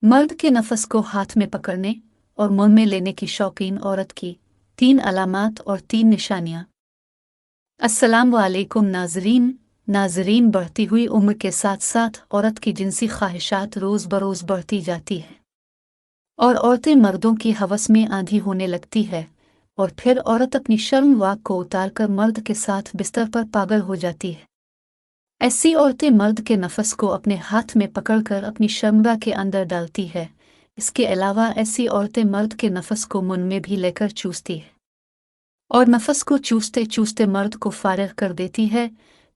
मर्द के नफस को हाथ में पकड़ने और मुंह में लेने की शौकीन औरत की 3 अलामात और 3 निशानियां। अस्सलाम वालेकुम नाजरीन, बढ़ती हुई उम्र के साथ साथ औरत की जिनसी ख्वाहिशात रोज़ बरोज़ बढ़ती जाती है और औरतें मर्दों की हवस में आंधी होने लगती है और फिर औरत अपनी शर्म वाक को उतारकर मर्द के साथ बिस्तर पर पागल हो जाती है। ऐसी औरतें मर्द के नफस को अपने हाथ में पकड़कर अपनी शर्मगाह के अंदर डालती है। इसके अलावा ऐसी औरतें मर्द के नफस को मुंह में भी लेकर चूसती है और नफस को चूसते चूसते मर्द को फारिग कर देती है।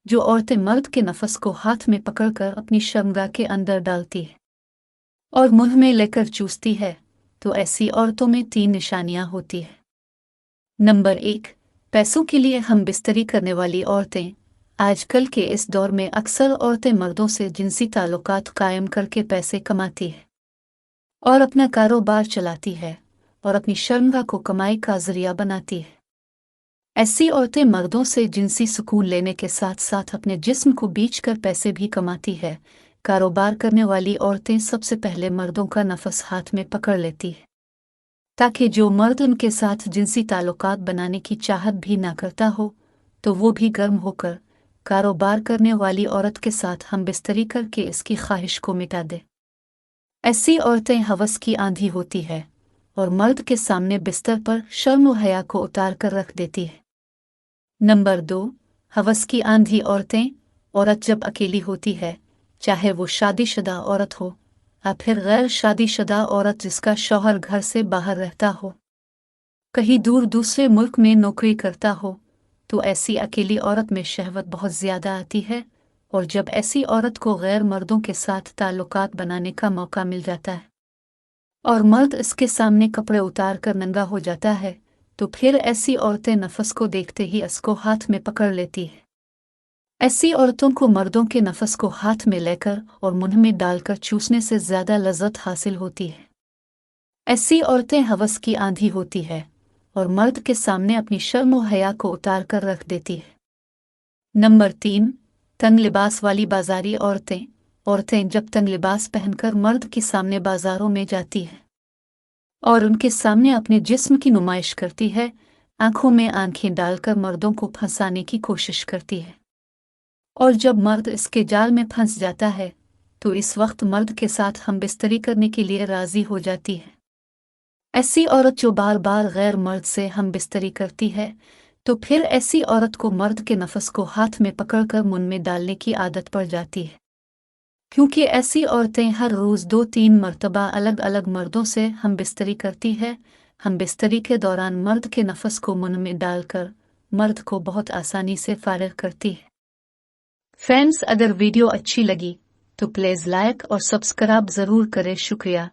जो औरतें मर्द के नफस को हाथ में पकड़कर अपनी शर्मगाह के अंदर डालती है और मुंह में लेकर चूसती है, तो ऐसी औरतों में 3 निशानियां होती है। नंबर 1, पैसों के लिए हम बिस्तरी करने वाली औरतें। आजकल के इस दौर में अक्सर औरतें मर्दों से जिनसी ताल्लुकात कायम करके पैसे कमाती है और अपना कारोबार चलाती है और अपनी शर्मगाह को कमाई का जरिया बनाती है। ऐसी औरतें मर्दों से जिनसी सुकून लेने के साथ साथ अपने जिस्म को बेचकर पैसे भी कमाती है। कारोबार करने वाली औरतें सबसे पहले मर्दों का नफस हाथ में पकड़ लेती है ताकि जो मर्द उनके साथ जिनसी ताल्लुकात बनाने की चाहत भी ना करता हो तो वो भी गर्म होकर कारोबार करने वाली औरत के साथ हम बिस्तरी करके इसकी ख्वाहिश को मिटा दे। ऐसी औरतें हवस की आंधी होती है और मर्द के सामने बिस्तर पर शर्म व हया को उतार कर रख देती है। नंबर 2, हवस की आंधी औरतें। औरत जब अकेली होती है, चाहे वो शादीशुदा औरत हो या फिर गैर शादीशुदा औरत जिसका शौहर घर से बाहर रहता हो, कहीं दूर दूसरे मुल्क में नौकरी करता हो, तो ऐसी अकेली औरत में शहवत बहुत ज़्यादा आती है और जब ऐसी औरत को गैर मर्दों के साथ ताल्लुकात बनाने का मौका मिल जाता है और मर्द इसके सामने कपड़े उतार कर नंगा हो जाता है, तो फिर ऐसी औरतें नफस को देखते ही इसको हाथ में पकड़ लेती है। ऐसी औरतों को मर्दों के नफस को हाथ में लेकर और मुंह में डालकर चूसने से ज़्यादा लज़्ज़त हासिल होती है। ऐसी औरतें हवस की आंधी होती है और मर्द के सामने अपनी शर्म व हया को उतार कर रख देती है। नंबर 3, तंग लिबास वाली बाजारी औरतें। औरतें जब तंग लिबास पहनकर मर्द के सामने बाजारों में जाती है और उनके सामने अपने जिस्म की नुमाइश करती है, आंखों में आंखें डालकर मर्दों को फंसाने की कोशिश करती है और जब मर्द इसके जाल में फंस जाता है तो इस वक्त मर्द के साथ हम बिस्तरी करने के लिए राजी हो जाती है। ऐसी औरत जो बार बार गैर मर्द से हम बिस्तरी करती है, तो फिर ऐसी औरत को मर्द के नफस को हाथ में पकड़कर मुंह में डालने की आदत पड़ जाती है, क्योंकि ऐसी औरतें हर रोज़ 2-3 मर्तबा अलग अलग मर्दों से हम बिस्तरी करती है। हम बिस्तरी के दौरान मर्द के नफस को मुंह में डालकर मर्द को बहुत आसानी से फारिग करती है। फ्रेंड्स, अगर वीडियो अच्छी लगी तो प्लीज़ लाइक और सब्सक्राइब ज़रूर करें। शुक्रिया।